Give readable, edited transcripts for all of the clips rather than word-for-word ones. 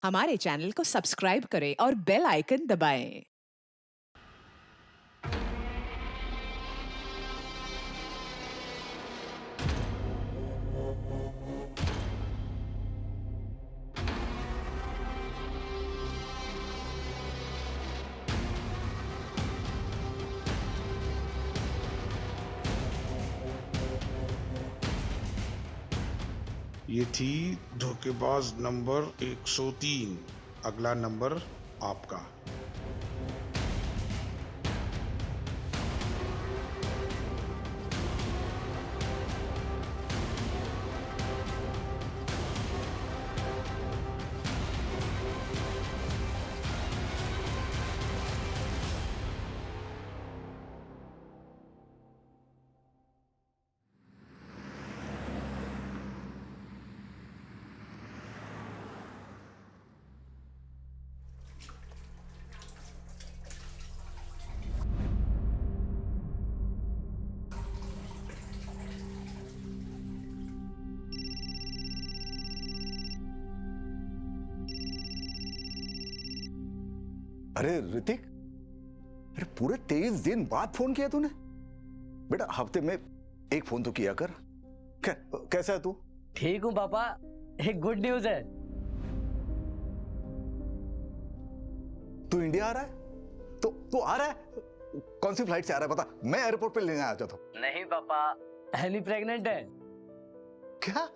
हमारे चैनल को सब्सक्राइब करें और बेल आइकन दबाएं। ये थी धोखेबाज नंबर 103। अगला नंबर आपका। अरे ऋतिक, अरे पूरे 23 दिन बाद फोन किया तूने? बेटा हफ्ते में एक फोन तो किया कर। कैसा है तू? ठीक हूँ पापा। एक गुड न्यूज है। तू इंडिया आ रहा है? तो तू आ रहा है? कौन सी फ्लाइट से आ रहा है बता, मैं एयरपोर्ट पे लेने आ जाता हूँ। नहीं पापा, एनी प्रेग्नेंट है। क्या?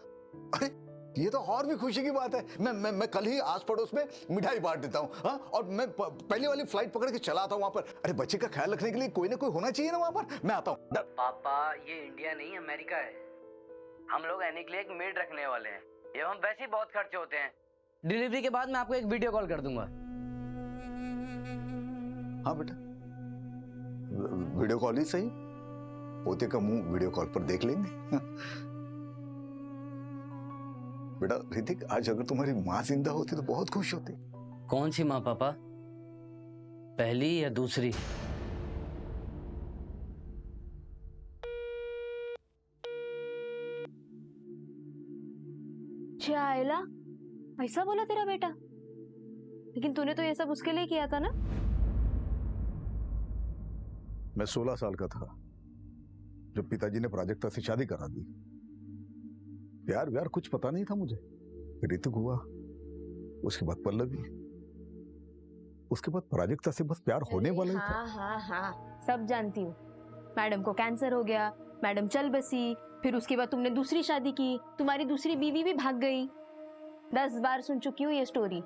अरे ये तो और भी खुशी की बात है। मैं कल ही आस पड़ोस में मिठाई बांट देता हूँ। हाँ, और मैं पहली वाली फ्लाइट पकड़ के चला आता हूँ वहां पर। अरे बच्चे का ख्याल रखने के लिए कोई ना कोई होना चाहिए ना वहां पर। मैं आता हूँ। पापा ये इंडिया नहीं अमेरिका है। हम लोग एनी के लिए एक मेड रखने वाले हैं। एवं वैसे ही बहुत खर्चे होते हैं। डिलीवरी के बाद मैं आपको एक वीडियो कॉल कर दूंगा। हाँ बेटा, वीडियो कॉल ही सही। पोते का मुंह वीडियो कॉल पर देख लेंगे। बेटा ऋतिक, आज अगर तुम्हारी माँ जिंदा होती तो बहुत खुश होती। कौन सी माँ पापा? पहली या दूसरी? आयला, ऐसा बोला तेरा बेटा? लेकिन तूने तो ये सब उसके लिए किया था ना? मैं 16 साल का था जब पिताजी ने प्राजक्ता से शादी करा दी। प्यार व्यार कुछ पता नहीं था मुझे। ऋतिक हुआ, उसके बाद पल्लवी, उसके बाद प्राजक्ता से बस प्यार होने वाला ही था। हाँ, सब जानती हूँ। मैडम को कैंसर हो गया, मैडम चल बसी, फिर उसके बाद तुमने दूसरी शादी की, तुम्हारी दूसरी बीवी भी भाग गई। 10 बार सुन चुकी हूँ ये स्टोरी।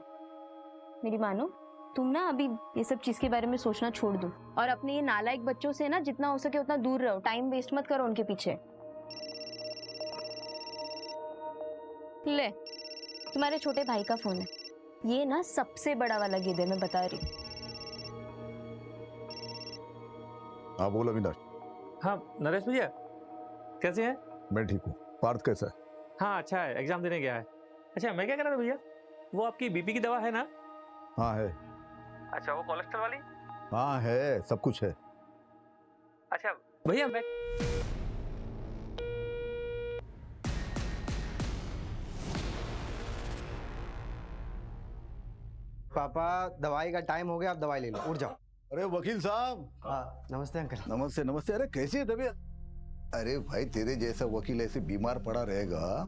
मेरी मानो, तुम ना अभी ये सब चीज के बारे में सोचना छोड़ दो और अपने ये नालायक बच्चों से ना जितना हो सके उतना दूर रहो। टाइम वेस्ट मत करो उनके पीछे। ले, तुम्हारे छोटे भाई का फोन है। ये ना सबसे बड़ा वाला गिद्ध है, मैं बता रही हूँ। हाँ बोल अविनाश। हाँ नरेश भैया, कैसे हैं? मैं ठीक हूँ। पार्थ कैसा है? हाँ अच्छा है, एग्जाम देने गया है। अच्छा मैं क्या कह रहा था भैया, वो आपकी बीपी की दवा है ना? हाँ है। अच्छा वो कोलेस्ट्रॉल वाली? हाँ है, सब कुछ है। अच्छा भैया मैं पापा दवाई का टाइम हो गया, आप दवाई ले लो, उठ जाओ। अरे वकील साहब। हाँ नमस्ते अंकल। नमस्ते नमस्ते। अरे कैसी है तबीयत? अरे भाई तेरे जैसा वकील ऐसे बीमार पड़ा रहेगा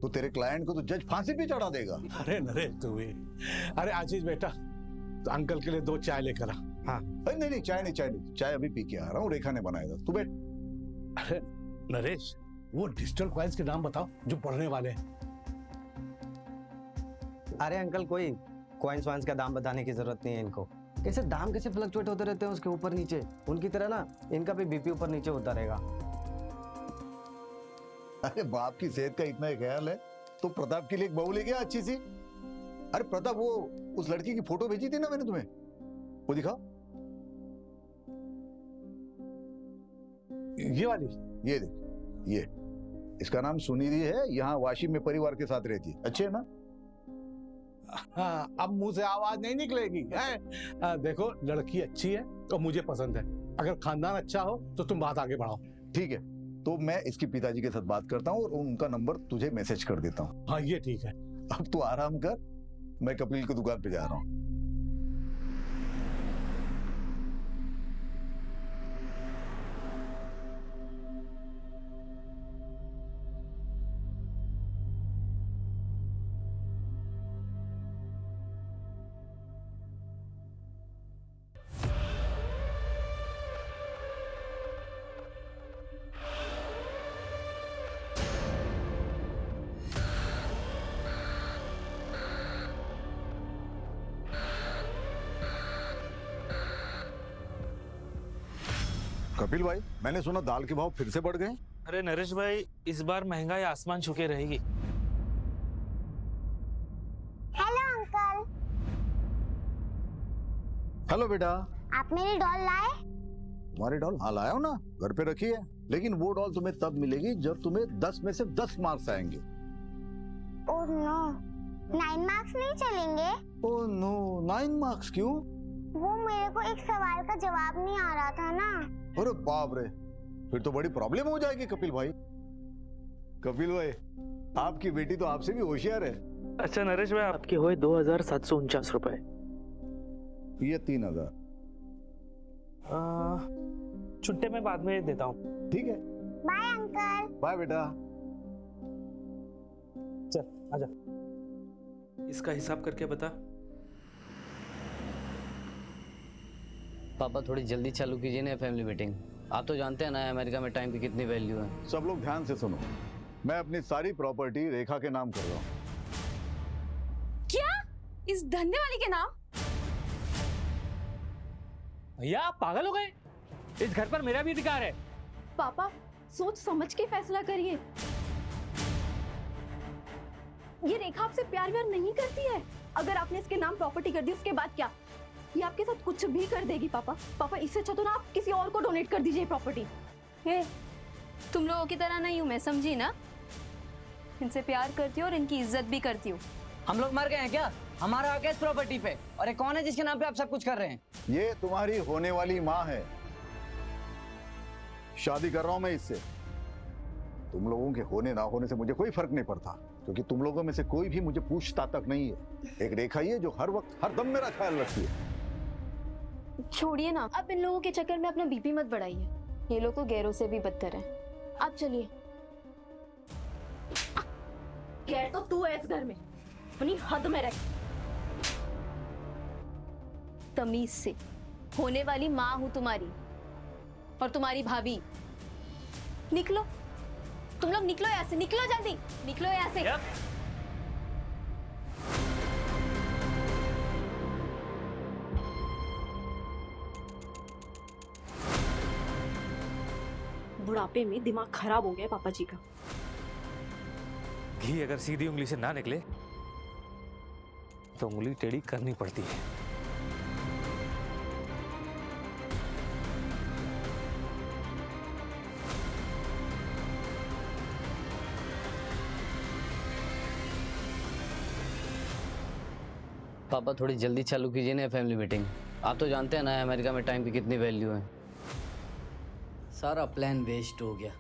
तो तेरे क्लाइंट को तो जज फांसी पे चढ़ा देगा। अरे नरेश तू भी। अरे आशीष बेटा, तो अंकल के लिए 2 चाय लेकर आ। हाँ। अरे नहीं चाय नहीं, चाय अभी पी के आ रहा हूँ। रेखा ने बनाया था, तू बैठ। अरे नरेश, वो डिजिटल कॉइन्स के नाम बताओ जो पढ़ने वाले हैं। अरे अंकल कोई कॉइन्स वाइन्स का दाम बताने की जरूरत नहीं है इनको। कैसे दाम कैसे फ्लक्चुएट होते रहते हैं उसके ऊपर नीचे, उनकी तरह ना इनका भी बीपी ऊपर नीचे होता रहेगा। अरे बाप की सेहत का इतना ही ख्याल है तो प्रताप के लिए एक बहू लेके आ अच्छी सी। अरे प्रताप, वो उस लड़की की फोटो भेजी थी ना मैंने तुम्हें, वो दिखाओ। ये वाली? ये देख, ये इसका नाम सुनिधि है, यहाँ वाशिम में परिवार के साथ रहती है। अच्छे है ना? हाँ, अब मुंह से आवाज नहीं निकलेगी है? देखो लड़की अच्छी है तो मुझे पसंद है। अगर खानदान अच्छा हो तो तुम बात आगे बढ़ाओ। ठीक है, तो मैं इसके पिताजी के साथ बात करता हूँ और उनका नंबर तुझे मैसेज कर देता हूँ। हाँ ये ठीक है। अब तू आराम कर मैं कपिल की दुकान पे जा रहा हूँ। कपिल भाई, मैंने सुना दाल के भाव फिर से बढ़ गए। अरे नरेश भाई, इस बार महंगाई आसमान छू के रहेगी। Hello uncle. हेलो बेटा। आप मेरी डॉल लाए? तुम्हारी डॉल? हाँ लाया हूँ ना, घर पे रखी है। लेकिन वो डॉल तुम्हें तब मिलेगी जब तुम्हें 10 में से 10 मार्क्स आएंगे। ओह नो, 9 मार्क्स नहीं चलेंगे? ओह नो, 9 मार्क्स क्यों? वो मेरे को एक सवाल का जवाब नहीं आ रहा था ना। अरे बाप रे, फिर तो बड़ी प्रॉब्लम हो जाएगी कपिल भाई। कपिल भाई, आपकी बेटी तो आपसे भी होशियार है। अच्छा नरेश भाई, आपके हुए 2749 रुपए। ये 3000। छुट्टे में बाद में देता हूँ। ठीक है, बाय अंकल। बाय बेटा। चल आजा, इसका हिसाब करके बता। पापा थोड़ी जल्दी चालू कीजिए ना फैमिली मीटिंग। आप तो जानते हैं ना अमेरिका में टाइम की कितनी वैल्यू है। सब लोग ध्यान से सुनो, मैं अपनी सारी प्रॉपर्टी रेखा के नाम कर रहा हूँ। क्या? इस धंधे वाली के नाम? भैया आप पागल हो गए? इस घर पर मेरा भी अधिकार है। पापा सोच समझ के फैसला करिए। ये रेखा आपसे प्यार व्यार नहीं करती है। अगर आपने इसके नाम प्रॉपर्टी कर दी उसके बाद क्या? ये आपके साथ कुछ भी कर देगी पापा। पापा इससे अच्छा तो ना आप किसी और को डोनेट कर दीजिए प्रॉपर्टी। हे, तुम लोगों की तरह नहीं हूँ मैं, समझी ना? इनसे प्यार करती हूँ और इनकी इज्जत भी करती हूँ। हम लोग मर गए हैं क्या? हमारा हक है इस प्रॉपर्टी पे। और ये कौन है जिसके नाम पे आप सब कुछ कर रहे हैं? ये तुम्हारी होने वाली माँ है। शादी कर रहा हूं मैं इससे। तुम लोगों के होने ना होने से मुझे कोई फर्क नहीं पड़ता, क्योंकि तुम लोगों में से कोई भी मुझे पूछता तक नहीं है। एक रेखा ही है जो हर वक्त हर दम मेरा ख्याल रखती है। छोड़िए ना, आप इन लोगों के चक्कर में अपना बीपी मत बढ़ाइए। ये लोग तो गैरों से भी बदतर हैं। आप चलिए। गैर तो तू है इस घर में, अपनी हद में रह। तमीज से। होने वाली माँ हूं तुम्हारी और तुम्हारी भाभी। निकलो, तुम लोग निकलो यहाँ से, निकलो जल्दी, निकलो यहाँ से। बुढ़ापे में दिमाग खराब हो गया पापा जी का। घी अगर सीधी उंगली से ना निकले तो उंगली टेढ़ी करनी पड़ती है। पापा थोड़ी जल्दी चालू कीजिए ना फैमिली मीटिंग। आप तो जानते हैं ना अमेरिका में टाइम की कितनी वैल्यू है। सारा प्लान वेस्ट हो गया।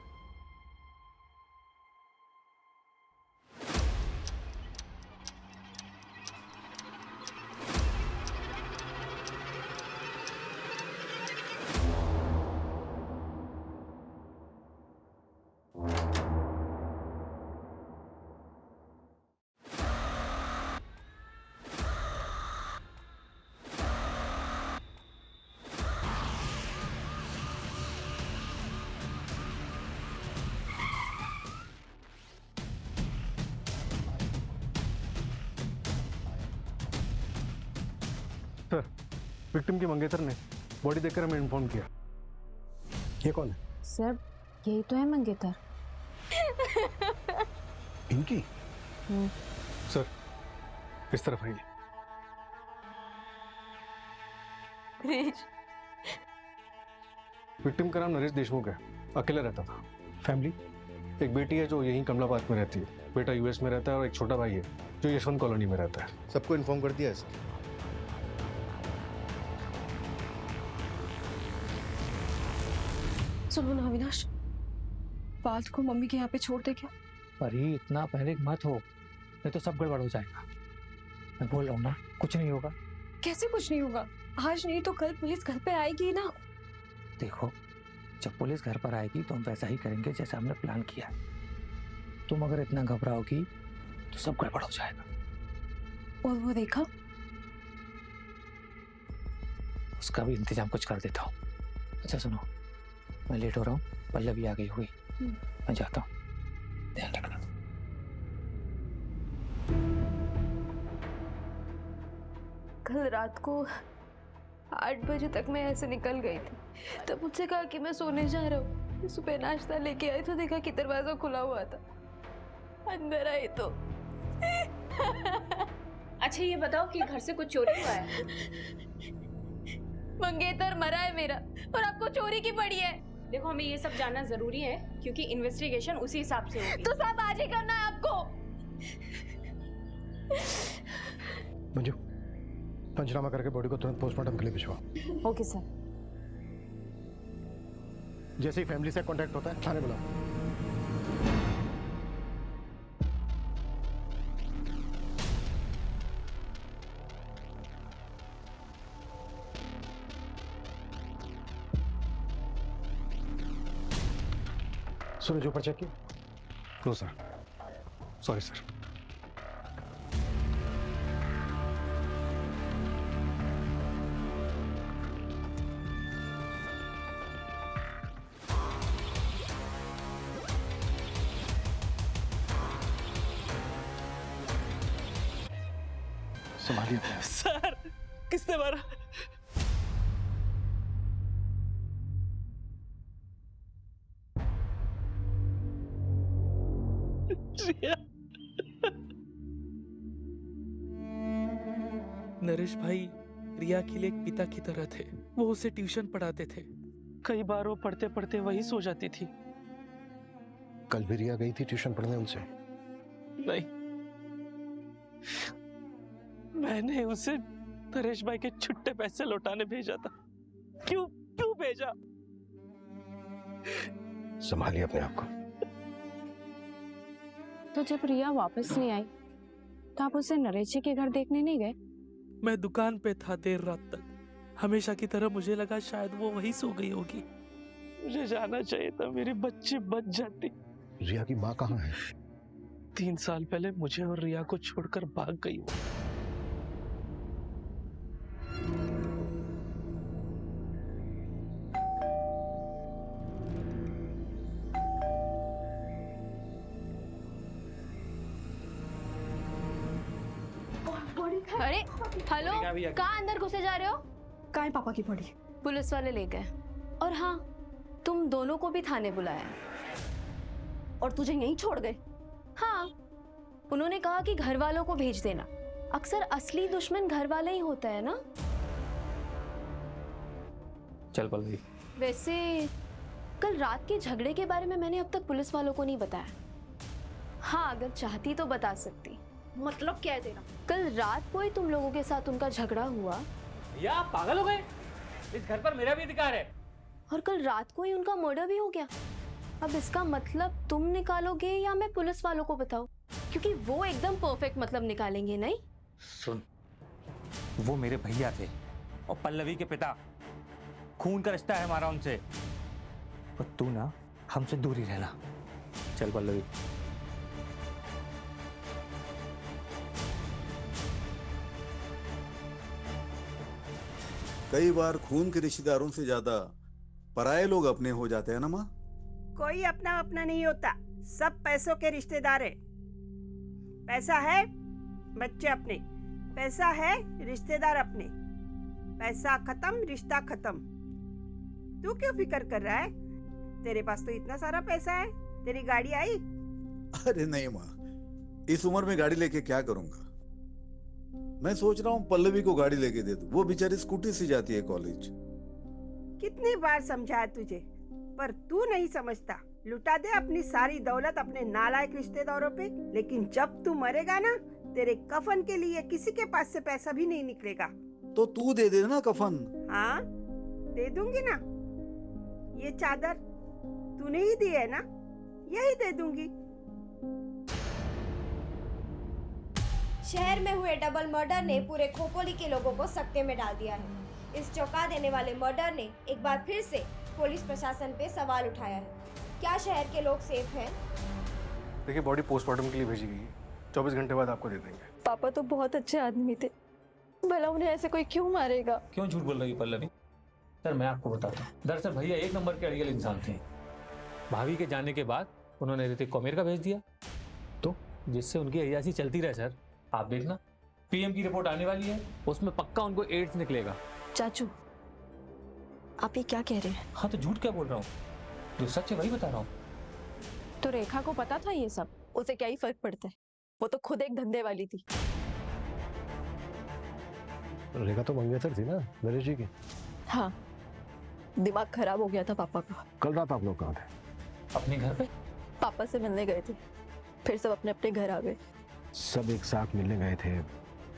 सर, विक्टिम की मंगेतर ने बॉडी देखकर हमें इन्फॉर्म किया। ये कौन है? सर, यही तो है मंगेतर। इनकी? सर, इस तरफ आइए। विक्टिम का नाम नरेश देशमुख है, अकेला रहता था। फैमिली, एक बेटी है जो यहीं कमलाबाद में रहती है, बेटा यूएस में रहता है और एक छोटा भाई है जो यशवंत कॉलोनी में रहता है। सबको इन्फॉर्म कर दिया है सर। सुनो ना अविनाश, बात को मम्मी के यहाँ पे छोड़ दे क्या? पर ही इतना पैनिक मत हो, नहीं तो सब गड़बड़ हो जाएगा। मैं बोल रहा हूँ ना, कुछ नहीं होगा। कैसे कुछ नहीं होगा? आज नहीं तो कल पुलिस घर पे आएगी ना। देखो, जब पुलिस घर पर आएगी तो हम वैसा ही करेंगे जैसा हमने प्लान किया है। तुम अगर इतना घबराओगी तो सब गड़बड़ हो जाएगा। और वो देखा, उसका भी इंतजाम कुछ कर देता हूँ। अच्छा सुनो, मैं लेट हो रहा हूँ, पल्लवी आ गई हुई, मैं जाता हूँ, ध्यान रखना। कल रात को 8 बजे तक मैं ऐसे निकल गई थी। तब मुझसे कहा कि मैं सोने जा रहा हूँ। सुबह नाश्ता लेके आई तो देखा कि दरवाजा खुला हुआ था। अंदर आई तो अच्छा ये बताओ कि घर से कुछ चोरी हुआ है? मंगेतर मरा है मेरा, और आपको चोरी की पड़ी है। देखो, हमें ये सब जानना जरूरी है क्योंकि इन्वेस्टिगेशन उसी हिसाब से होगी। तो सब आज ही करना है आपको। मंजू, पंचनामा करके बॉडी को तुरंत पोस्टमार्टम के लिए भिजवा। Okay sir. जैसे ही फैमिली से कांटेक्ट होता है थाने बुलाओ। सूरज ऊपर चेक किया? No sir, sorry sir. संभालिए अपने। सर, किसने मारा? नरेश भाई रिया के लिए एक पिता की तरह थे। वो उसे ट्यूशन पढ़ाते थे। कई बार वो पढ़ते पढ़ते वही सो जाती थी। कल भी रिया गई थी ट्यूशन पढ़ने उनसे? नहीं, मैंने उसे नरेश भाई के छुट्टे पैसे लौटाने भेजा था। क्यों क्यों भेजा? संभालिए अपने आप को। तो जब रिया वापस नहीं आई तो आप उसे नरेश जी के घर देखने नहीं गए? मैं दुकान पे था देर रात तक। हमेशा की तरह मुझे लगा शायद वो वहीं सो गई होगी। मुझे जाना चाहिए था, मेरी बच्ची बच जाती। रिया की माँ कहाँ है? 3 साल पहले मुझे और रिया को छोड़कर भाग गई वो। अरे हेलो, कहाँ अंदर घुसे जा रहे हो? कहाँ है पापा की बॉडी? पुलिस वाले ले गए। और हाँ, तुम दोनों को भी थाने बुलाया। और तुझे यहीं छोड़ गए? हाँ, उन्होंने कहा कि घर वालों को भेज देना। अक्सर असली दुश्मन घर वाले ही होता है ना। चल पल्लवी। वैसे कल रात के झगड़े के बारे में मैंने अब तक पुलिस वालों को नहीं बताया। हाँ, अगर चाहती तो बता सकती। मतलब क्या है तेरा? कल रात को ही तुम लोगों के साथ उनका झगड़ा हुआ। या आप पागल हो गए? इस घर पर मेरा भी अधिकार है। और कल रात को ही उनका मर्डर भी हो गया। अब इसका मतलब तुम निकालोगे या मैं पुलिस वालों को बताऊं? क्योंकि वो एकदम परफेक्ट मतलब निकालेंगे नहीं। सुन, वो मेरे भैया थे और पल्लवी के पिता। खून का रिश्ता है हमारा उनसे। और तू ना हमसे दूर ही रहना। चल पल्लवी। कई बार खून के रिश्तेदारों से ज्यादा पराये लोग अपने हो जाते हैं ना माँ। कोई अपना अपना नहीं होता, सब पैसों के रिश्तेदार है। पैसा है बच्चे अपने, पैसा है रिश्तेदार अपने। पैसा खत्म, रिश्ता खत्म। तू क्यों फिक्र कर रहा है? तेरे पास तो इतना सारा पैसा है। तेरी गाड़ी आई? अरे नहीं माँ, इस उम्र में गाड़ी लेके क्या करूंगा। मैं सोच रहा हूँ पल्लवी को गाड़ी लेके दे दूं। वो बेचारी स्कूटी से जाती है कॉलेज। कितनी बार समझाया तुझे, पर तू नहीं समझता। लुटा दे अपनी सारी दौलत अपने नालायक रिश्तेदारों पे, लेकिन जब तू मरेगा ना, तेरे कफन के लिए किसी के पास से पैसा भी नहीं निकलेगा। तो तू दे दे ना कफन। हाँ, दे दूंगी ना। ये चादर तूने ही दी है ना, यही दे दूंगी। शहर में हुए डबल मर्डर ने पूरे खोपोली के लोगों को सकते में डाल दिया है। इस चौंका देने वाले मर्डर ने एक बार फिर से पुलिस प्रशासन पे सवाल उठाया है। क्या शहर के लोग सेफ हैं? देखिए, बॉडी पोस्टमार्टम के लिए भेजी गई है, 24 घंटे बाद आपको दे देंगे। पापा तो बहुत अच्छे आदमी थे, भला उन्हें ऐसे कोई क्यों मारेगा? क्यों झूठ बोल रही है पल्लवी? सर मैं आपको बताता हूँ, दरअसल भैया एक नंबर के अड़ियल इंसान थे। भाभी के जाने के बाद उन्होंने ऋतिक को अमेरिका भेज दिया, तो जिससे उनकी अय्यासी चलती रहे। सर आप देखना, पीएम की रिपोर्ट आने वाली है, उसमें पक्का उनको एड्स निकलेगा। चाचू, आप ये क्या कह रहे हैं? हाँ तो झूठ क्या बोल रहा हूँ, जो सच है वही बता रहा हूँ। तो रेखा को पता था ये सब? उसे क्या ही फर्क पड़ता है, वो तो खुद एक धंधे वाली थी। रेखा तो मंगेतर थी ना नरेश जी की। हाँ, दिमाग खराब हो गया था पापा का। कल रात आप लोग कहाँ थे? अपने घर पे पापा से मिलने गए थे, फिर सब अपने अपने घर आ गए। सब एक साथ मिलने गए थे,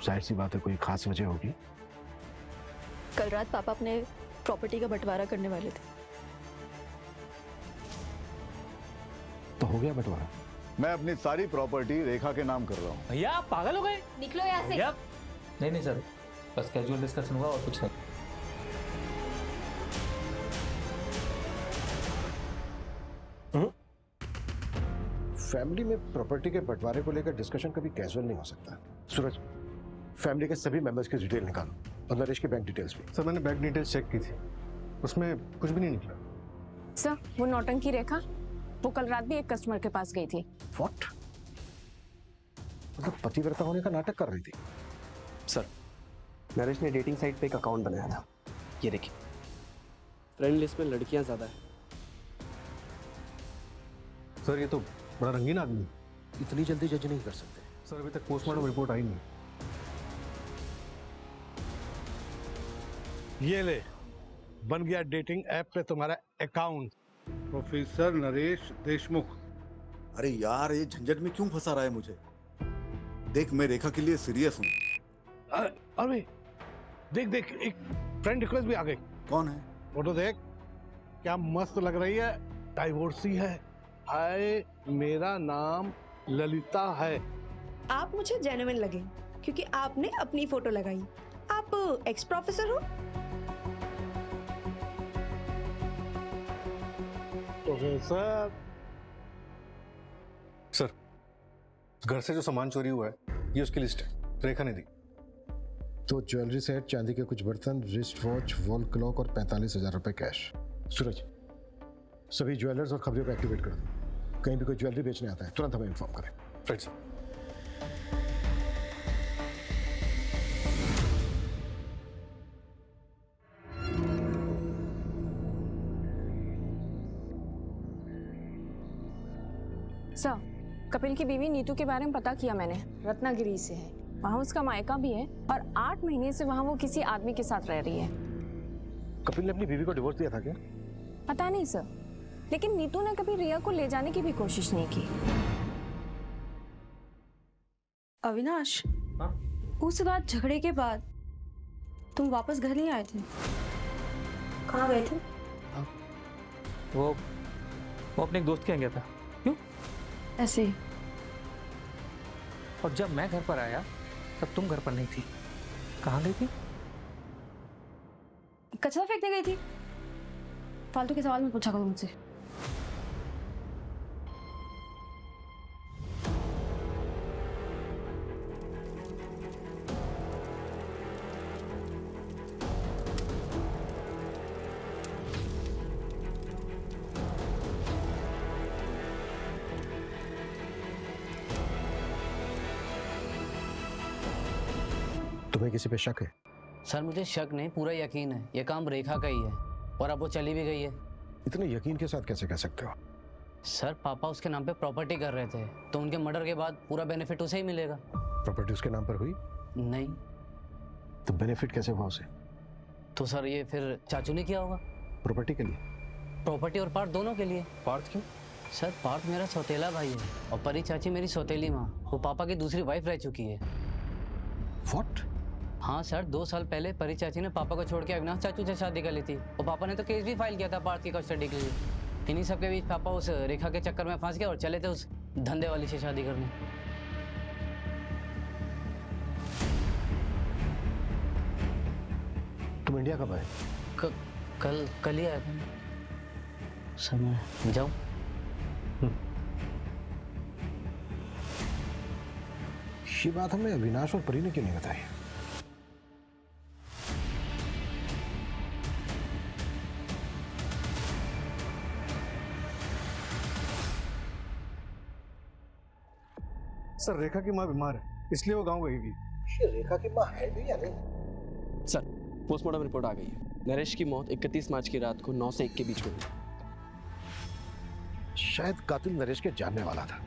जाहिर सी बात है कोई खास वजह होगी। कल रात पापा अपने प्रॉपर्टी का बंटवारा करने वाले थे। तो हो गया बंटवारा? मैं अपनी सारी प्रॉपर्टी रेखा के नाम कर रहा हूँ। भैया आप पागल हो गए? निकलो यहाँ से। भैया नहीं सर, बस कैजुअल डिस्कशन हुआ और कुछ नहीं। फैमिली में प्रॉपर्टी के बंटवारे को लेकर डिस्कशन कभी कैजुअल नहीं हो सकता। सूरज, फैमिली के सभी मेंबर्स की डिटेल निकालो और नरेश की बैंक डिटेल्स भी। सर मैंने बैंक डिटेल्स चेक की थी, उसमें कुछ भी नहीं निकला। सर वो नौटंकी रेखा, वो कल रात भी एक कस्टमर के पास गई थी। व्हाट? मतलब पतिव्रता होने का नाटक कर रही थी? सर नरेश ने डेटिंग साइट पे एक अकाउंट बनाया था, ये देखिए। फ्रेंड लिस्ट में लड़कियां ज्यादा है। सर ये तो बड़ा रंगीन आदमी, इतनी जल्दी जज नहीं कर सकते। सर अभी तक पोस्टमार्टम रिपोर्ट आई नहीं। ये ले, बन गया डेटिंग ऐप पे तुम्हारा अकाउंट। प्रोफेसर नरेश देशमुख। अरे यार, ये झंझट में क्यों फंसा रहा है मुझे? देख, मैं रेखा के लिए सीरियस हूँ। अरे देख देख, एक फ्रेंड रिक्वेस्ट भी आ गई। कौन है? फोटो देख, क्या मस्त लग रही है, डाइवोर्सी है। हाय, मेरा नाम ललिता है। आप मुझे जेन्युइन लगे क्योंकि आपने अपनी फोटो लगाई। आप एक्स प्रोफेसर हो? प्रोफेसर। सर घर से जो सामान चोरी हुआ है ये उसकी लिस्ट है, रेखा ने दी। तो ज्वेलरी सेट, चांदी के कुछ बर्तन, रिस्ट वॉच, वॉल क्लॉक और 45,000 रुपए कैश। सूरज, सभी ज्वेलर्स और खबरों को एक्टिवेट कर दो। कहीं भी कोई ज्वेलरी बेचने आता है तुरंत हमें इन्फॉर्म करें। फ्रेंड्स, सर कपिल की बीवी नीतू के बारे में पता किया मैंने, रत्नागिरी से है। वहाँ उसका मायका भी है और 8 महीने से वहाँ वो किसी आदमी के साथ रह रही है। कपिल ने अपनी बीवी को डिवोर्स दिया था क्या? पता नहीं सर, लेकिन नीतू ने कभी रिया को ले जाने की भी कोशिश नहीं की। अविनाश, हाँ? उस रात झगड़े के बाद तुम वापस घर नहीं आए थे, कहाँ गए थे? वो अपने एक दोस्त के यहाँ गया था। क्यों? ऐसे ही। और जब मैं घर पर आया तब तुम घर पर नहीं थी। कहाँ गई थी? कचरा फेंकने गई थी। फालतू के सवाल मत पूछा करो मुझसे। तुम्हें किसी पे शक है? सर मुझे शक नहीं, पूरा यकीन है ये काम रेखा का ही है और अब वो चली भी गई है। इतने यकीन के साथ कैसे कह सकते हो? सर पापा उसके नाम पे प्रॉपर्टी कर रहे थे, तो उनके मर्डर के बाद पूरा बेनिफिट उसे ही मिलेगा। प्रॉपर्टी उसके नाम पर हुई? नहीं। तो बेनिफिट कैसे हुआ उसे? तो सर ये फिर चाचू ने किया होगा। प्रॉपर्टी के लिए? प्रॉपर्टी और पार्थ दोनों के लिए। पार्थ क्यों? सर पार्थ मेरा सौतेला भाई है और परी चाची मेरी सौतेली माँ। वो पापा की दूसरी वाइफ रह चुकी है। What? हाँ सर, 2 साल पहले परी चाची ने पापा को छोड़ के अविनाश चाचू से शादी कर ली थी और पापा ने तो केस भी फाइल किया था पार्थ की कस्टडी के लिए। इन्हीं सब के बीच पापा उस रेखा के चक्कर में फंस गए और चले थे उस धंधे वाली से शादी करने। इंडिया कब आए? कल ही आया था सर। मैं जाऊँ? ये बात हमें अविनाश और परी ने क्यों नहीं बताई? सर रेखा की माँ बीमार है, इसलिए वो गांव गई हुई। ये रेखा की माँ है भी या नहीं? सर पोस्टमार्टम रिपोर्ट आ गई है। नरेश की मौत 31 मार्च की रात को 9 से 1 के बीच में हुई। शायद कातिल नरेश के जानने वाला था।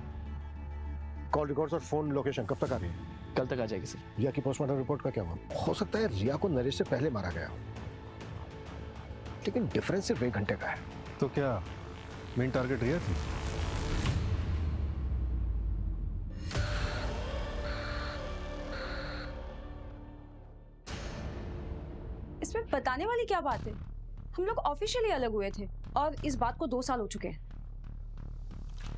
कॉल रिकॉर्ड्स और फोन लोकेशन कब तक आ रही है? कल तक आ जाएगी सर। रिया की पोस्टमार्टम रिपोर्ट का क्या हुआ? हो सकता है रिया को नरेश से पहले मारा गया हो, लेकिन डिफरेंस सिर्फ 1 घंटे का है। तो क्या मेन टारगेट रिया थी? इसमें बताने वाली क्या बात है? हम लोग ऑफिशियली अलग हुए थे और इस बात को 2 साल हो चुके हैं।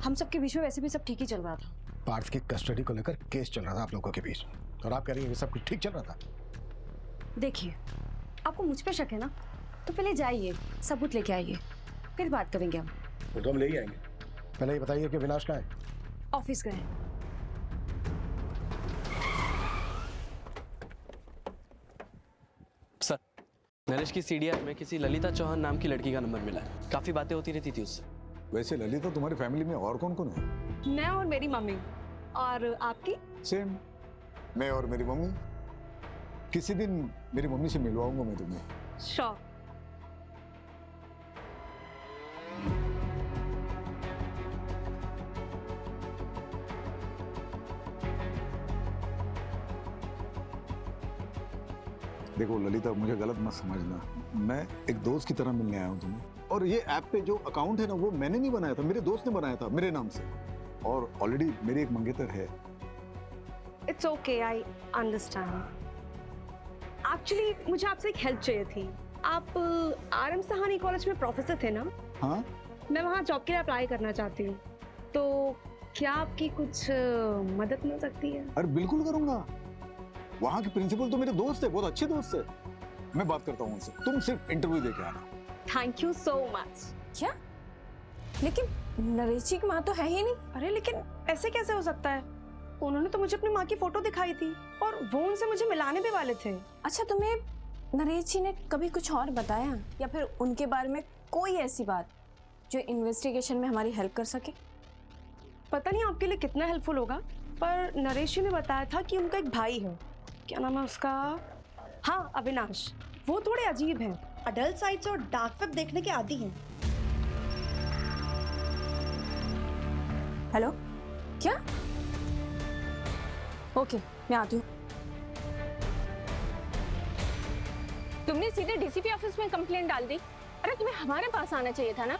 हम सबके बीच में वैसे भी सब ठीक ही चल रहा था। पार्थ की कस्टडी को लेकर केस चल रहा था आप लोगों के बीच, और आप कह रही हैं कि सब कुछ ठीक चल रहा था? देखिए, आपको मुझ पे शक है ना, तो पहले जाइए सबूत लेके आइए, फिर बात करेंगे हम। वो तो हम ले ही आएंगे। पहले ये बताइए कि विनाश कहाँ है? ऑफिस गए। सर नरेश की सीडीआर में किसी ललिता चौहान नाम की लड़की का नंबर मिला है। काफी बातें होती रहती थी उससे। वैसे ललिता तुम्हारी फैमिली में और कौन कौन है? मैं और मेरी मम्मी। और आपकी? सेम, मैं और मेरी मम्मी। किसी दिन मेरी मम्मी से मिलवाऊंगा मैं तुम्हें। श्योर। देखो ललिता, मुझे गलत मत समझना, मैं एक दोस्त की तरह मिलने आया हूँ तुम्हें। और ये ऐप पे जो अकाउंट है ना, वो मैंने नहीं बनाया था, मेरे दोस्त ने बनाया था मेरे नाम से, और ऑलरेडी मेरी एक मंगेतर है। It's okay, I understand. Actually मुझे आपसे एक हेल्प चाहिए थी। आप आरएम सहानी कॉलेज में प्रोफेसर थे ना? हाँ। मैं वहाँ जॉब के लिए अप्लाई करना चाहती हूँ, तो क्या आपकी कुछ मदद मिल सकती है? अरे बिल्कुल करूंगा। वहाँ के प्रिंसिपल तो मेरे दोस्त है, बहुत अच्छे दोस्त है। मैं बात करता हूँ उनसे, तुम सिर्फ इंटरव्यू दे के आना। Thank you so much. क्या? लेकिन नरेश जी की माँ तो है ही नहीं। अरे लेकिन ऐसे कैसे हो सकता है? उन्होंने तो मुझे अपनी माँ की फोटो दिखाई थी और वो उनसे मुझे मिलाने भी वाले थे। अच्छा, तुम्हें नरेश जी ने कभी कुछ और बताया या फिर उनके बारे में कोई ऐसी बात जो इन्वेस्टिगेशन में हमारी हेल्प कर सके? पता नहीं आपके लिए कितना हेल्पफुल होगा, पर नरेश जी ने बताया था कि उनका एक भाई है। क्या नाम है उसका? हाँ, अविनाश। वो थोड़े अजीब हैं, अडल्ट साइट्स और डार्क वेब देखने के आदी हैं। हेलो, क्या? ओके, मैं आती हूँ। तुमने सीधे डीसीपी ऑफिस में कंप्लेंट डाल दी। अरे तुम्हें हमारे पास आना चाहिए था ना।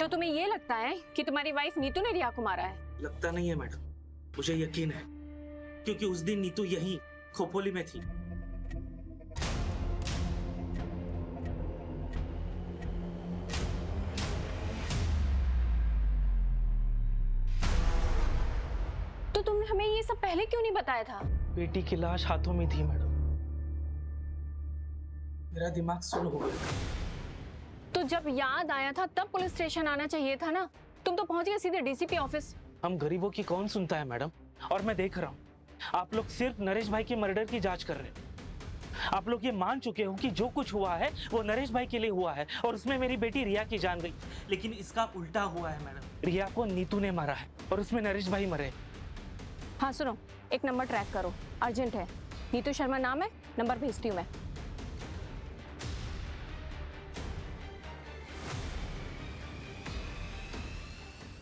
तो तुम्हें ये लगता है कि तुम्हारी वाइफ नीतू ने रिया को मारा है? लगता नहीं है मैडम, मुझे यकीन है, क्योंकि उस दिन नीतू यहीं खोपोली में थी। तो तुमने हमें ये सब पहले क्यों नहीं बताया था? बेटी की लाश हाथों में थी मैडम, मेरा दिमाग सुन हो गया था। तो जब याद आया था तब पुलिस स्टेशन आना चाहिए था ना। तुम तो पहुंच गए सीधे डीसीपी ऑफिस। हम गरीबों की कौन सुनता है मैडम, और मैं देख रहा हूँ आप लोग सिर्फ नरेश भाई के मर्डर की जांच कर रहे हैं। आप लोग ये मान चुके हो कि जो कुछ हुआ है वो नरेश भाई के लिए हुआ है और उसमें मेरी बेटी रिया की जान गई। लेकिन इसका उल्टा हुआ है मैडम, रिया को नीतू ने मारा है और उसमें नरेश भाई मरे। हाँ सुनो, एक नंबर ट्रैक करो, अर्जेंट है। नीतू शर्मा नाम है, नंबर भेजती हूँ मैं।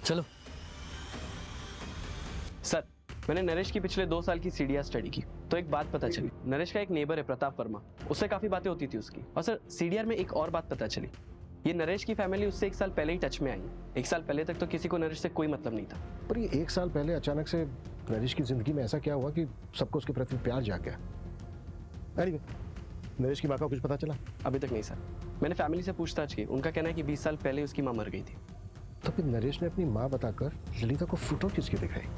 चलो। सर मैंने नरेश की पिछले 2 साल की सीडीआर स्टडी की, तो एक बात पता चली। नरेश का एक नेबर है प्रताप वर्मा, उससे काफी बातें होती थी उसकी। और सर सीडीआर में एक और बात पता चली, ये नरेश की फैमिली उससे 1 साल पहले ही टच में आई। 1 साल पहले तक तो किसी को नरेश से कोई मतलब नहीं था। पर ये 1 साल पहले अचानक से नरेश की जिंदगी में ऐसा क्या हुआ कि सबको उसके प्रति प्यार जाग गया? Anyway, नरेश की माँ का कुछ पता चला? अभी तक नहीं सर, मैंने फैमिली से पूछताछ की। उनका कहना है कि 20 साल पहले उसकी माँ मर गई थी। तो फिर नरेश ने अपनी माँ बताकर ललिता को फोटो किसकी दिखाई?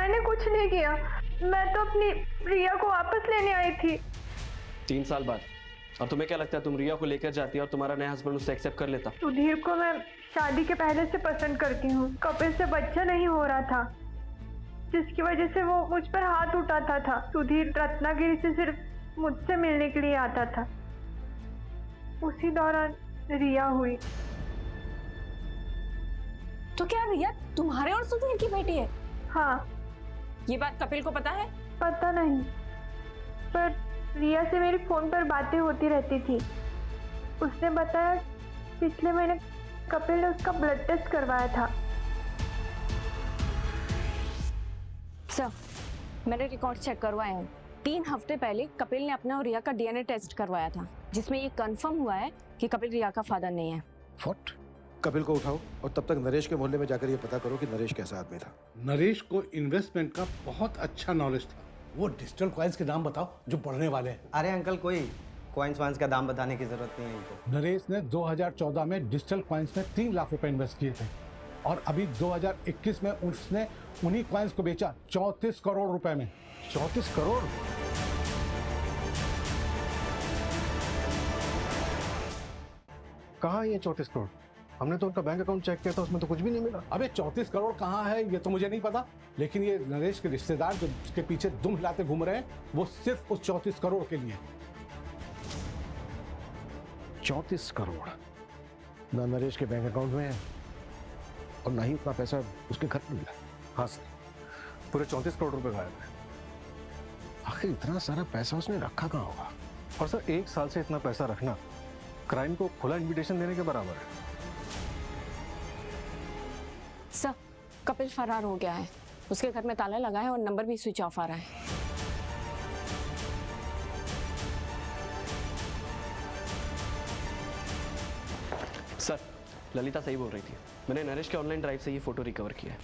मैंने कुछ नहीं किया। मैं तो अपनी रिया को वापस लेने आई थी। 3 साल बाद, और तुम्हें क्या लगता है तुम रिया को लेकर जाती और तुम्हारा नया हस्बैंड उसे एक्सेप्ट कर लेता? सुधीर को मैं शादी के पहले से पसंद करती हूँ। कपिल से बच्चा नहीं हो रहा था, जिसकी वजह से वो मुझ पर हाथ उठाता था। सुधीर रत्नागिरी से सिर्फ मुझसे मिलने के लिए आता था। उसी दौरान रिया हुई। तो क्या रिया तुम्हारे और सुधीर की बेटी है? हाँ। ये बात कपिल को पता है? पता नहीं, पर रिया से मेरी फोन पर बातें होती रहती थी। उसने बताया पिछले महीने कपिल ने उसका ब्लड टेस्ट करवाया था। सर, मैंने रिकॉर्ड चेक करवाए हैं। 3 हफ्ते पहले कपिल ने अपना और रिया का डीएनए टेस्ट करवाया था, जिसमें ये कंफर्म हुआ है कि कपिल रिया का फादर नहीं है। व्हाट? कपिल को उठाओ और तब तक नरेश के मोहल्ले में जाकर ये पता करो कि नरेश कैसा आदमी था। नरेश को इन्वेस्टमेंट का बहुत अच्छा नॉलेज था। वो डिजिटल कॉइन्स के नाम बताओ जो बढ़ने वाले हैं। अरे अंकल, कोई कॉइन्स वाइन्स का दाम बताने की जरूरत नहीं है इनको। नरेश ने 2014 में डिजिटल कॉइन्स में 3 लाख रुपए इन्वेस्ट किए थे और अभी 2021 में उसने उन्हीं कॉइन्स को बेचा 34 करोड़ रुपए में। 34 करोड़? कहाँ है ये 34 करोड़? हमने तो उनका बैंक अकाउंट चेक किया था, उसमें तो कुछ भी नहीं मिला। अबे 34 करोड़ कहाँ है ये तो मुझे नहीं पता, लेकिन ये नरेश के रिश्तेदार जो उसके पीछे दुम हिलाते घूम रहे हैं, वो सिर्फ उस 34 करोड़ के लिए। 34 करोड़ ना नरेश के बैंक अकाउंट में है और ना ही उतना पैसा उसके घर में मिला। हाँ सर, पूरे 34 करोड़ रुपए गायब है। आखिर इतना सारा पैसा उसने रखा कहाँ होगा? और सर 1 साल से इतना पैसा रखना क्राइम को खुला इन्विटेशन देने के बराबर है। सर, कपिल फरार हो गया है। उसके घर में ताला लगा है और नंबर भी स्विच ऑफ आ रहा है। सर, ललिता सही बोल रही थी। मैंने नरेश के ऑनलाइन ड्राइव से ये फोटो रिकवर किया है।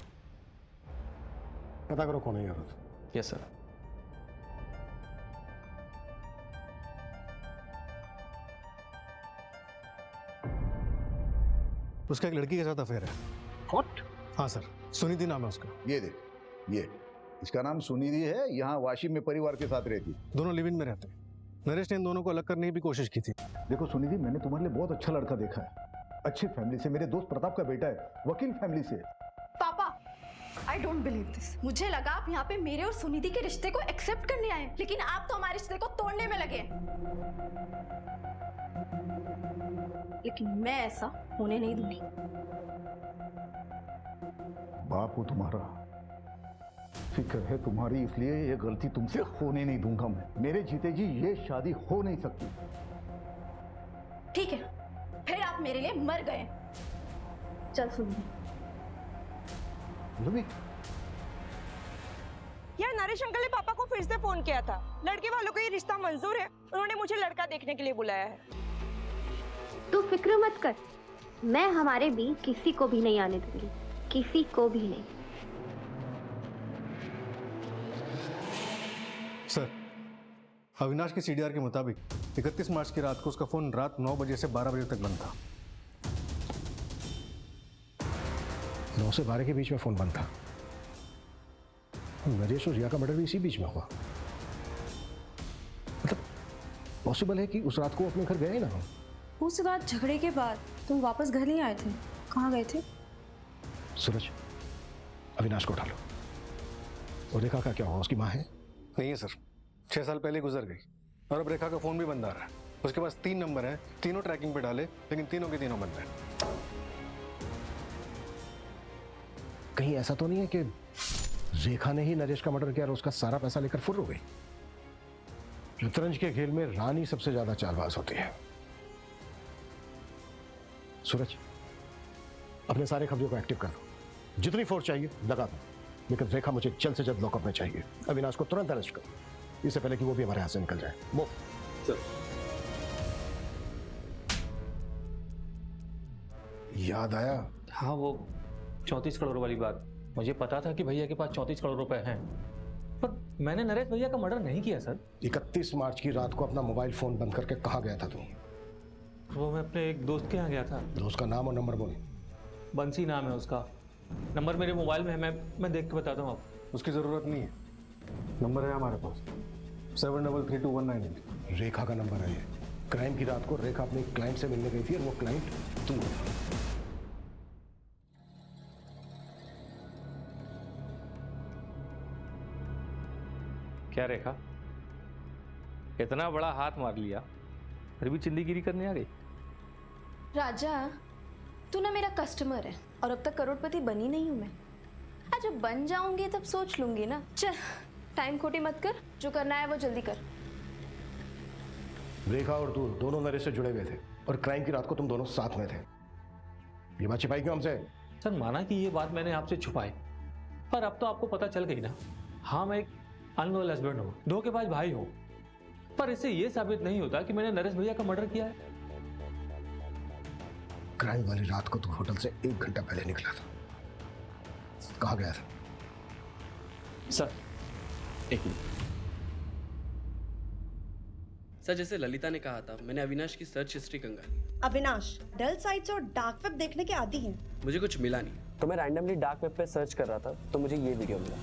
पता करो कौन है यार। Yes sir. उसका एक लड़की के साथ अफेयर है। व्हाट? हाँ सर, सुनिधि नाम है उसका। ये देख, ये इसका नाम सुनिधि है। यहाँ वाशिम में परिवार के साथ रहती। दोनों लिव इन में रहते हैं। नरेश ने इन दोनों को अलग करने की भी कोशिश की थी। देखो सुनिधि, मैंने तुम्हारे लिए बहुत अच्छा लड़का देखा है, अच्छी फैमिली से। मेरे दोस्त प्रताप का बेटा है, वकील फैमिली से। पापा, आई डोंट बिलीव दिस। मुझे लगा आप यहाँ पे मेरे और सुनिधि के रिश्ते को एक्सेप्ट करने आए, लेकिन आप तो हमारे रिश्ते को तोड़ने में लगे। लेकिन मैं ऐसा होने नहीं दूंगी। बाप हो तुम्हारा, फिक्र है तुम्हारी, इसलिए ये गलती तुमसे होने नहीं दूंगा मैं। मेरे जीते जी ये शादी हो नहीं सकती। ठीक है, फिर आप मेरे लिए मर गए। चल सुनिए। यार, नरेश अंकल ने पापा को फिर से फोन किया था। लड़के वालों को ये रिश्ता मंजूर है, उन्होंने मुझे लड़का देखने के लिए बुलाया है। तू फिक्र मत कर, मैं हमारे बीच किसी को भी नहीं आने दूंगी, किसी को भी नहीं। सर, अविनाश की सीडीआर के मुताबिक 31 मार्च की रात को उसका फोन रात 9 बजे से 12 बजे तक बंद था। 9 से 12 के बीच में फोन बंद था। नरेश और रिया का मर्डर भी इसी बीच में हुआ। मतलब पॉसिबल है कि उस रात को अपने घर गए ही ना हो। उस रात झगड़े के बाद तुम वापस घर नहीं आए थे, कहाँ गए थे? सूरज, अविनाश को उठा लो और रेखा का क्या हुआ? उसकी माँ है? नहीं है सर, 6 साल पहले गुजर गई और अब रेखा का फोन भी बंद आ रहा है। उसके पास 3 नंबर हैं, तीनों ट्रैकिंग पे डाले, लेकिन तीनों के तीनों बंद हैं। कहीं ऐसा तो नहीं है कि रेखा ने ही नरेश का मर्डर किया और उसका सारा पैसा लेकर फुर्र हो गई? शतरंज के खेल में रानी सबसे ज्यादा चालबाज होती है। सूरज, अपने सारे खबरों को एक्टिव कर दो। जितनी फोर्स चाहिए लगा दो, लेकिन रेखा मुझे जल्द से जल्द लॉकअप में चाहिए। अविनाश को तुरंत अरेस्ट करो, इससे पहले कि वो भी हमारे हाथ से निकल जाए। वो याद आया? हाँ, वो 34 करोड़ वाली बात। मुझे पता था कि भैया के पास 34 करोड़ रुपए हैं, पर मैंने नरेश भैया का मर्डर नहीं किया सर। 31 मार्च की रात को अपना मोबाइल फोन बंद करके कहाँ गया था तुम? वो मैं अपने एक दोस्त के यहाँ गया था। दोस्त का नाम और नंबर बोलो। बंसी नाम है उसका। नंबर मेरे मोबाइल में है, मैं देख के बताता हूँ आपको। उसकी जरूरत नहीं है। नंबर है हमारे पास 733219। रेखा का नंबर है ये। क्राइम की रात को रेखा अपने क्लाइंट से मिलने गई थी और वो क्लाइंट तुम हो। क्या रेखा, इतना बड़ा हाथ मार लिया फिर भी चिंदीगिरी करने आ गई? राजा, तू ना मेरा कस्टमर है और अब तक करोड़पति बनी नहीं हूं मैं। आज जब बन जाऊंगी तब सोच लूंगी ना। चल, टाइम खोटी मत कर, जो करना है वो जल्दी कर। रेखा और तू दोनों नरेश से जुड़े हुए थे और क्राइम की रात को तुम दोनों साथ में थे। ये बात छिपाई क्यों हमसे? सर, माना कि ये बात मैंने आपसे छुपाई, पर अब तो आपको पता चल गई ना। हाँ, मैं एक अनलॉयल हस्बैंड हूँ, धोखेबाज भाई हूँ, पर इससे ये साबित नहीं होता कि मैंने नरेश भैया का मर्डर किया है। क्राइम वाली रात को तू होटल से 1 घंटा पहले निकला था, कहाँ गया था? सर, एक मिनट। सर, जैसे ललिता ने कहा था, मैंने अविनाश की सर्च हिस्ट्री कंगाली। अविनाश डल साइट्स और डार्क वेब देखने के आदी हैं। मुझे कुछ मिला नहीं, तो मैं रैंडमली डार्क वेब पे सर्च कर रहा था, तो मुझे ये वीडियो मिला।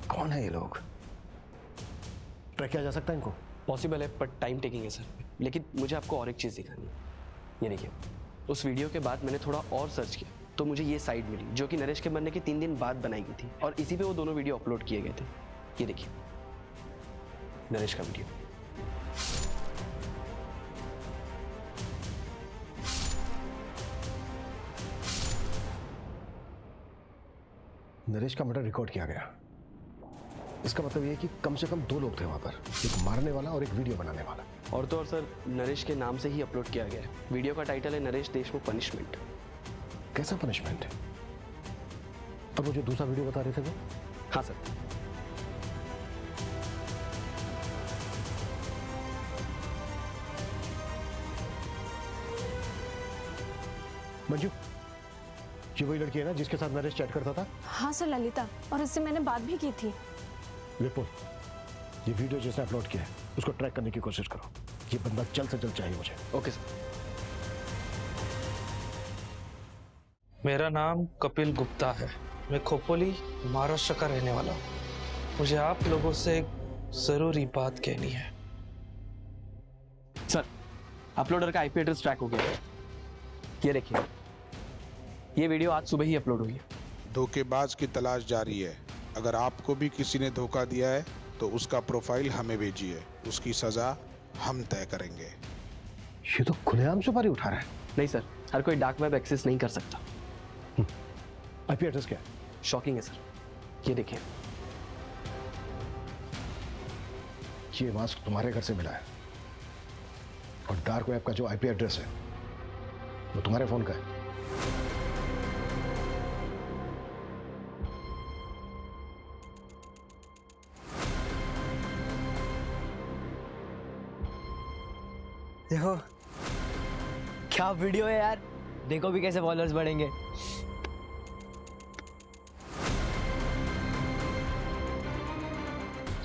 कौन है ये लोग? ट्रैक किया जा सकता है इनको? पॉसिबल है, पर टाइम टेकिंग है सर। लेकिन मुझे आपको और एक चीज़ दिखानी है। ये देखिए, उस वीडियो के बाद मैंने थोड़ा और सर्च किया तो मुझे ये साइट मिली जो कि नरेश के मरने के 3 दिन बाद बनाई गई थी, और इसी पे वो दोनों वीडियो अपलोड किए गए थे। ये देखिए, नरेश का वीडियो। नरेश का मर्डर रिकॉर्ड किया गया। इसका मतलब ये है कि कम से कम 2 लोग थे वहां पर, एक मारने वाला और एक वीडियो बनाने वाला। और तो और सर, नरेश के नाम से ही अपलोड किया गया है। वीडियो का टाइटल है नरेश देशमुख पनिशमेंट। कैसा पनिशमेंट है? और वो जो दूसरा वीडियो बता रहे थे वो? हाँ सर। मंजू, ये वही लड़की है ना जिसके साथ नरेश चैट करता था? हाँ सर, ललिता, और इससे मैंने बात भी की थी। विपुल, ये वीडियो जिसने अपलोड किया है उसको ट्रैक करने की कोशिश करो। ये बंदा जल्द से जल्द चाहिए मुझे। Okay sir. मेरा नाम कपिल गुप्ता है। मैं खोपोली, महाराष्ट्र का रहने वाला हूँ। मुझे आप लोगों से एक जरूरी बात कहनी है। सर, अपलोडर का आईपी एड्रेस ट्रैक हो गया है। ये देखिए, ये वीडियो आज सुबह ही अपलोड हुई है। धोखेबाज की तलाश जारी है। अगर आपको भी किसी ने धोखा दिया है तो उसका प्रोफाइल हमें भेजिए, उसकी सजा हम तय करेंगे। ये तो खुलेआम सुपारी उठा रहा है। नहीं सर, हर कोई डार्क वेब एक्सेस नहीं कर सकता। आईपी एड्रेस क्या है? शॉकिंग है सर, ये देखिए। ये मास्क तुम्हारे घर से मिला है और डार्क वेब का जो आईपी एड्रेस है वो तुम्हारे फोन का है। देखो क्या वीडियो है यार, देखो भी कैसे फॉलोअर्स बढ़ेंगे।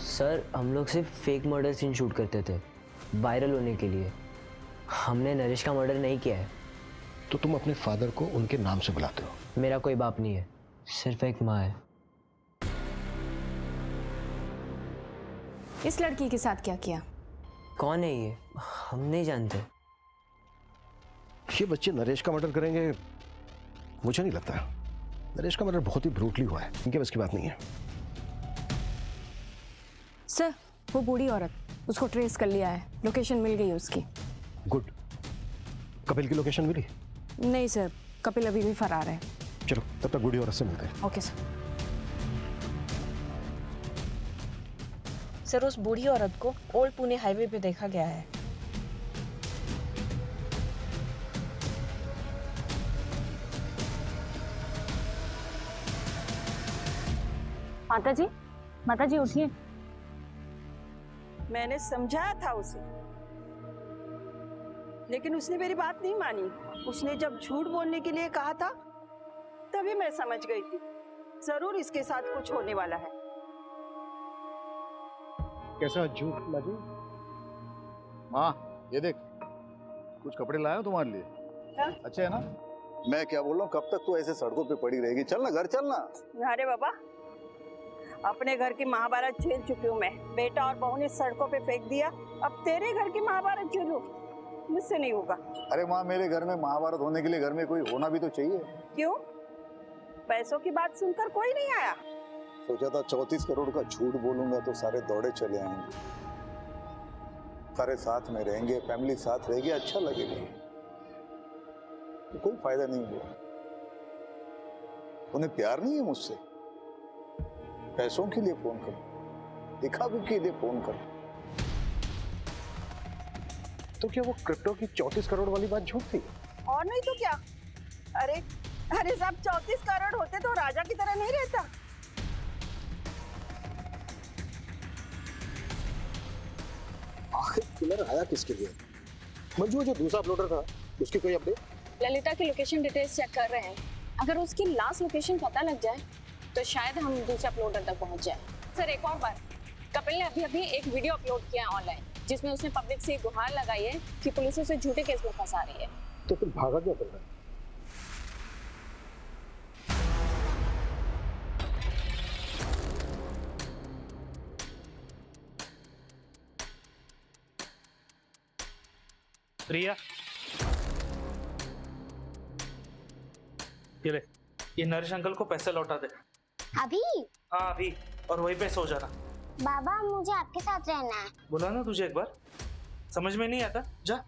सर, हम लोग सिर्फ फेक मर्डर सीन शूट करते थे वायरल होने के लिए। हमने नरेश का मर्डर नहीं किया है। तो तुम अपने फादर को उनके नाम से बुलाते हो? मेरा कोई बाप नहीं है, सिर्फ एक माँ है। इस लड़की के साथ क्या किया? कौन है ये? हम नहीं जानते। ये बच्चे नरेश का मर्डर करेंगे मुझे नहीं लगता। नरेश का मर्डर बहुत ही ब्रूटली हुआ है, इनके बस की बात नहीं है। सर, वो बूढ़ी औरत, उसको ट्रेस कर लिया है, लोकेशन मिल गई उसकी। गुड। कपिल की लोकेशन मिली? नहीं सर, कपिल अभी भी फरार है। चलो तब तक बूढ़ी औरत से मिलते हैं। Okay sir. सर, उस बूढ़ी औरत को ओल्ड पुणे हाईवे पे देखा गया है। माता जी उठिए। मैंने समझाया था उसे, लेकिन उसने मेरी बात नहीं मानी। उसने जब झूठ बोलने के लिए कहा था तभी मैं समझ गई थी जरूर इसके साथ कुछ होने वाला है। कैसा झूठ लाजू? माँ, ये देख, कुछ कपड़े लाया हूं तुम्हारे लिए। क्या? अच्छे है ना? मैं क्या बोल रहा हूँ, कब तक तू ऐसे सड़कों पे पड़ी रहेगी? चल ना घर चलना। अरे बाबा, अपने घर की महाभारत झेल चुकी हूँ मैं। बेटा और बहू ने सड़कों पे फेंक दिया, अब तेरे घर की महाभारत झेलूं? मुझसे नहीं होगा। अरे माँ, मेरे घर में महाभारत होने के लिए घर में कोई होना भी तो चाहिए। क्यों? पैसों की बात सुनकर कोई नहीं आया? सोचा था 34 करोड़ का झूठ बोलूंगा तो सारे दौड़े चले आएंगे, सारे साथ में रहेंगे, फैमिली साथ रहेगी, अच्छा लगेगा। तो कोई फायदा नहीं हुआ। उन्हें प्यार नहीं है मुझसे, पैसों के लिए फोन करो, दिखावे के लिए फोन करो। तो क्या वो क्रिप्टो की 34 करोड़ वाली बात झूठ थी? और नहीं तो क्या। अरे अरे साहब, 34 करोड़ होते तो राजा की तरह नहीं रहता। आखिर किलर आया किसके लिए? मंजू, जो दूसरा अपलोडर था उसकी कोई अपडेट? ललिता की लोकेशन डिटेल्स चेक कर रहे हैं। अगर उसकी लास्ट लोकेशन पता लग जाए तो शायद हम दूसरे अपलोडर तक पहुंच जाए। सर, एक और बात, कपिल ने अभी एक वीडियो अपलोड किया है ऑनलाइन, जिसमें उसने पब्लिक से गुहार लगाई है कि पुलिस उसे झूठे केस में फंसा रही है। तो फिर भागा क्या कर रहा है? रिया, ये ले, ये नरेश अंकल को पैसे लौटा दे। अभी? हाँ अभी, और वहीं पे सो जाना। बाबा, मुझे आपके साथ रहना है। बोला ना तुझे एक बार, समझ में नहीं आता? जा।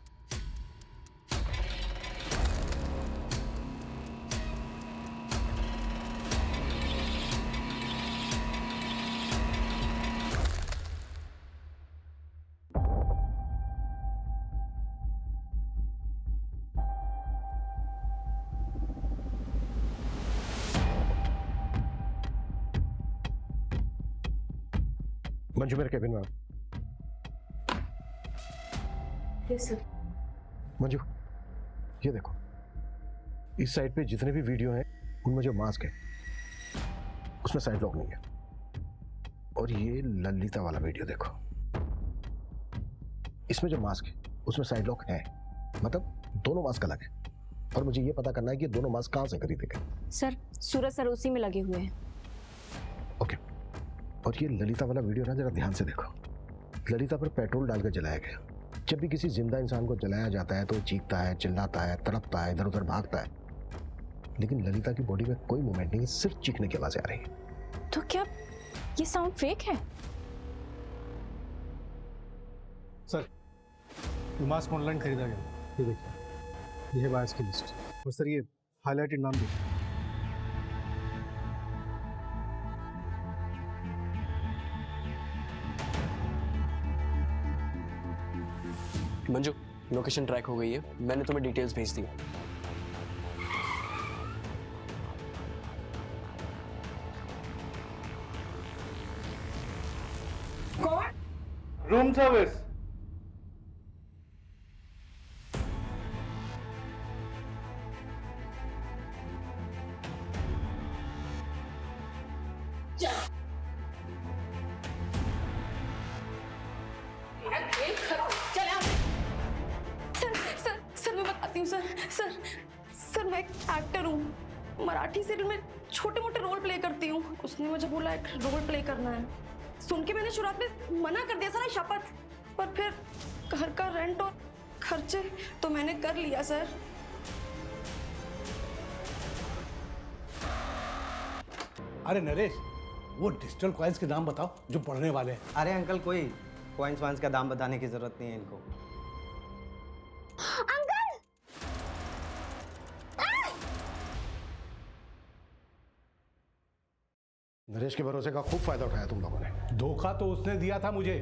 मंजू, मेरे केबिन में। Yes sir. मंजू, ये देखो, इस साइड पे जितने भी वीडियो हैं उनमें जो मास्क है उसमें साइड लॉक नहीं है। और ये ललिता वाला वीडियो देखो, इसमें जो मास्क है उसमें साइड लॉक है, मतलब दोनों मास्क अलग है। और मुझे ये पता करना है कि ये दोनों मास्क कहाँ से खरीदे गए। सर, सूरज सर उसी में लगे हुए हैं। ओके। और ये ललिता वाला वीडियो ना जरा ध्यान से देखो। ललिता पर पेट्रोल डालकर जलाया गया। जब भी किसी जिंदा इंसान को जलाया जाता है तो चीखता है, चिल्लाता है, तड़पता है, इधर उधर भागता है, लेकिन ललिता की बॉडी में कोई मूवमेंट नहीं है, सिर्फ चीखने की आवाजें आ रही है। तो क्या ये साउंड फेक है? सर, ये मास्क ऑनलाइन खरीदा गया। ये देखिए, ये है बायर्स की लिस्ट। और सर, ये हाईलाइटेड नाम देखिए। मंजू, लोकेशन ट्रैक हो गई है, मैंने तुम्हें डिटेल्स भेज दी। कौन? Room service. सर मैं एक एक्टर हूँ, मराठी सीरियल में छोटे मोटे रोल प्ले करती हूँ। उसने मुझे बोला एक रोल प्ले करना है। सुन के मैंने शुरुआत में मना कर दिया सर, शपथ, पर फिर घर का रेंट और खर्चे तो मैंने कर लिया सर। अरे नरेश, वो डिजिटल कॉइन्स के दाम बताओ जो बढ़ने वाले हैं। अरे अंकल, कोई कॉइन्स वाइन्स का दाम बताने की जरूरत नहीं है इनको। नरेश के भरोसे का खूब फायदा उठाया तुम लोगों ने। धोखा तो उसने दिया था मुझे।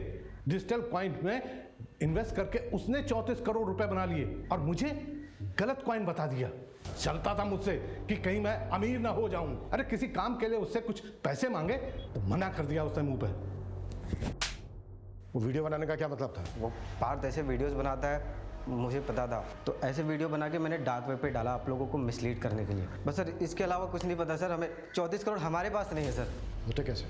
डिजिटल कॉइन में इन्वेस्ट करके उसने 34 करोड़ रुपए बना लिए और मुझे गलत कॉइन बता दिया। चलता था मुझसे कि कहीं मैं अमीर ना हो जाऊं। अरे किसी काम के लिए उससे कुछ पैसे मांगे तो मना कर दिया उसने मुंह पे। वो वीडियो बनाने का क्या मतलब था? वो पार्थ ऐसे वीडियोस बनाता है, मुझे पता था, तो ऐसे वीडियो बना के मैंने डार्क वेब पे डाला आप लोगों को मिसलीड करने के लिए। बस सर, इसके अलावा कुछ नहीं पता सर। हमें 34 करोड़ हमारे पास नहीं है सर। होते कैसे?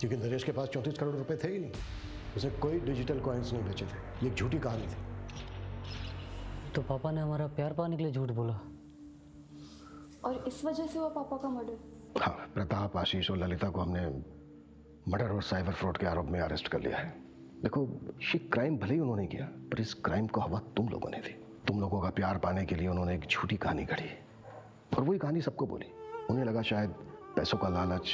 क्योंकि नरेश के पास 34 करोड़ रुपए थे ही नहीं। उसे कोई डिजिटल कॉइन्स नहीं बेचे थे। ये एक झूठी कहानी थी। तो पापा ने हमारा प्यार पाने के लिए झूठ बोला। और इस वजह से हुआ पापा का मर्डर? हाँ, प्रताप, आशीष और ललिता को हमने मर्डर और साइबर फ्रॉड के आरोप में अरेस्ट कर लिया है। देखो, ये क्राइम भले ही उन्होंने किया, पर इस क्राइम को हवा तुम लोगों ने दी। तुम लोगों का प्यार पाने के लिए उन्होंने एक झूठी कहानी गढ़ी और वही कहानी सबको बोली। उन्हें लगा शायद पैसों का लालच,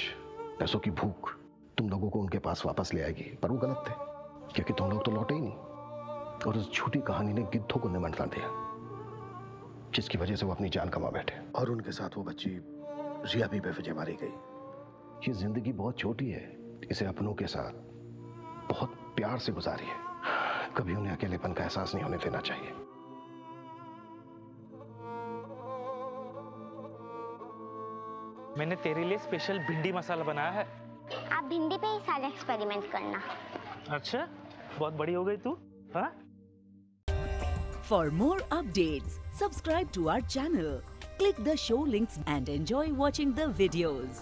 पैसों की भूख तुम लोगों को उनके पास वापस ले आएगी, पर वो गलत थे, क्योंकि तुम लोग तो लौटे ही नहीं। और उस झूठी कहानी ने गिद्धों को निमंत्रण दिया, जिसकी वजह से वो अपनी जान गंवा बैठे। और उनके साथ वो बच्ची रिया भी बेवजह मारी गई। ये जिंदगी बहुत छोटी है, इसे अपनों के साथ बहुत प्यार से गुजारिए। कभी उन्हें अकेलेपन का एहसास नहीं होने देना चाहिए। मैंने तेरे लिए स्पेशल भिंडी मसाला बनाया है। आप भिंडी पे ही सारे एक्सपेरिमेंट करना। अच्छा, बहुत बड़ी हो गई तू। हाँ? For more updates, subscribe to our channel, click the show links and enjoy watching the videos.